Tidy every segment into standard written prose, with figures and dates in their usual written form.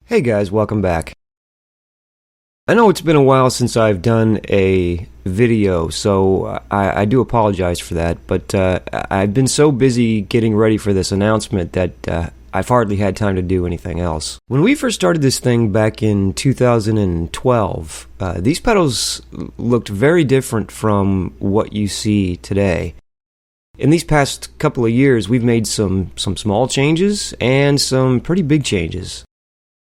Hey guys, welcome back. I know it's been a while since I've done a video, so I do apologize for that, but I've been so busy getting ready for this announcement that I've hardly had time to do anything else. When we first started this thing back in 2012, these pedals looked very different from what you see today. In these past couple of years, we've made some small changes and some pretty big changes.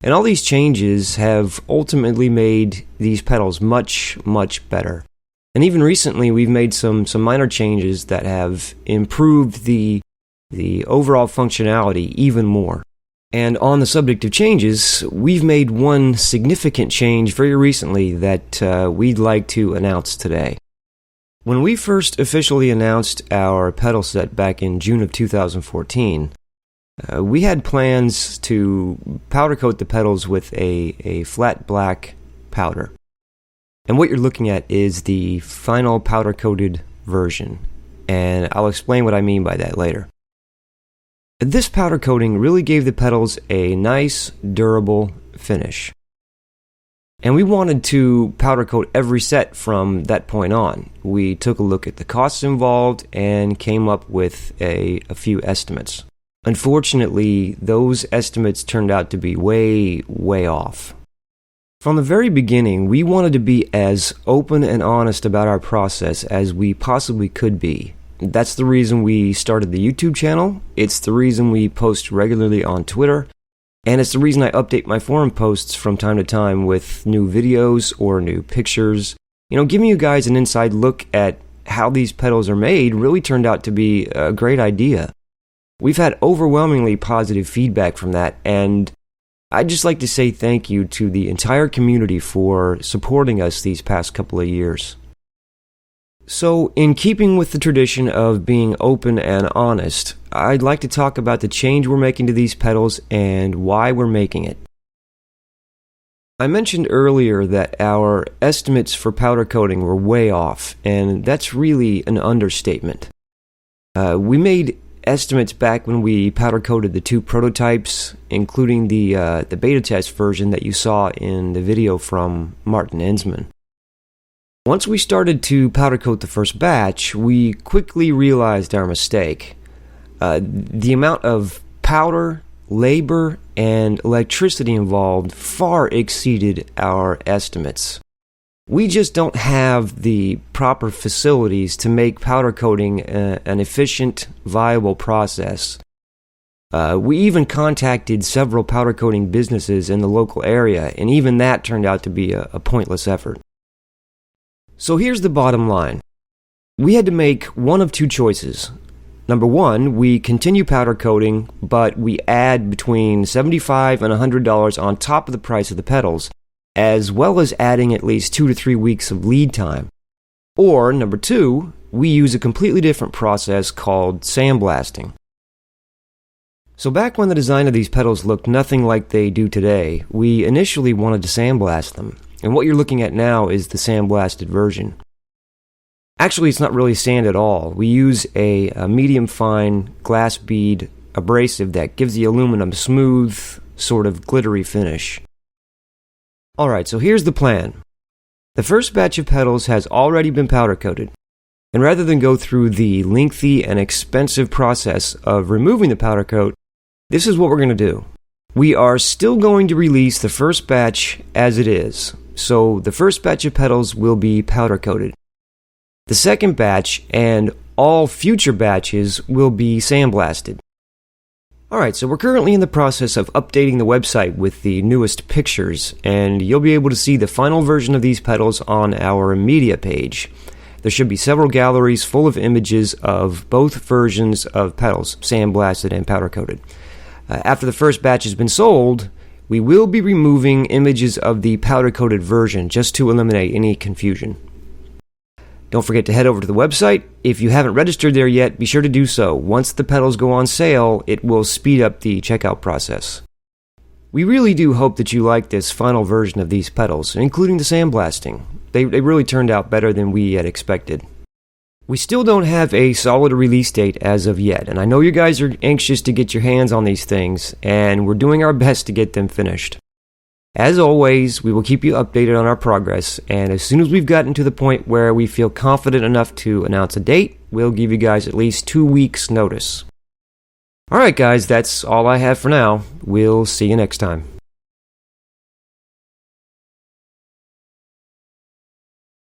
And all these changes have ultimately made these pedals much, much better. And even recently, we've made some minor changes that have improved the overall functionality even more. And on the subject of changes, we've made one significant change very recently that we'd like to announce today. When we first officially announced our pedal set back in June of 2014, we had plans to powder coat the pedals with a flat black powder. And what you're looking at is the final powder coated version, and I'll explain what I mean by that later. This powder coating really gave the pedals a nice, durable finish. And we wanted to powder coat every set from that point on. We took a look at the costs involved and came up with a few estimates. Unfortunately, those estimates turned out to be way off. From the very beginning, we wanted to be as open and honest about our process as we possibly could be. That's the reason we started the YouTube channel, it's the reason we post regularly on Twitter, and it's the reason I update my forum posts from time to time with new videos or new pictures. Giving you guys an inside look at how these pedals are made really turned out to be a great idea. We've had overwhelmingly positive feedback from that, and I'd just like to say thank you to the entire community for supporting us these past couple of years. So, in keeping with the tradition of being open and honest, I'd like to talk about the change we're making to these pedals and why we're making it. I mentioned earlier that our estimates for powder coating were way off, and that's really an understatement. We made estimates back when we powder coated the two prototypes, including the beta test version that you saw in the video from Martin Ensman. Once we started to powder coat the first batch, we quickly realized our mistake. The amount of powder, labor, and electricity involved far exceeded our estimates. We just don't have the proper facilities to make powder coating an efficient, viable process. We even contacted several powder coating businesses in the local area, and even that turned out to be a pointless effort. So here's the bottom line. We had to make one of two choices. Number one, we continue powder coating, but we add between $75 and $100 on top of the price of the pedals, as well as adding at least 2 to 3 weeks of lead time. Or, number two, we use a completely different process called sandblasting. So back when the design of these pedals looked nothing like they do today, we initially wanted to sandblast them. And what you're looking at now is the sandblasted version. Actually, it's not really sand at all. We use a medium-fine glass bead abrasive that gives the aluminum a smooth, sort of glittery finish. Alright, so here's the plan. The first batch of pedals has already been powder coated, and rather than go through the lengthy and expensive process of removing the powder coat, this is what we're going to do. We are still going to release the first batch as it is, so the first batch of pedals will be powder coated. The second batch and all future batches will be sandblasted. Alright, so we're currently in the process of updating the website with the newest pictures, and you'll be able to see the final version of these pedals on our media page. There should be several galleries full of images of both versions of pedals, sandblasted and powder coated. After the first batch has been sold, we will be removing images of the powder coated version just to eliminate any confusion. Don't forget to head over to the website. If you haven't registered there yet, be sure to do so. Once the pedals go on sale, it will speed up the checkout process. We really do hope that you like this final version of these pedals, including the sandblasting. They really turned out better than we had expected. We still don't have a solid release date as of yet, and I know you guys are anxious to get your hands on these things, and we're doing our best to get them finished. As always, we will keep you updated on our progress, and as soon as we've gotten to the point where we feel confident enough to announce a date, we'll give you guys at least 2 weeks' notice. Alright guys, that's all I have for now. We'll see you next time.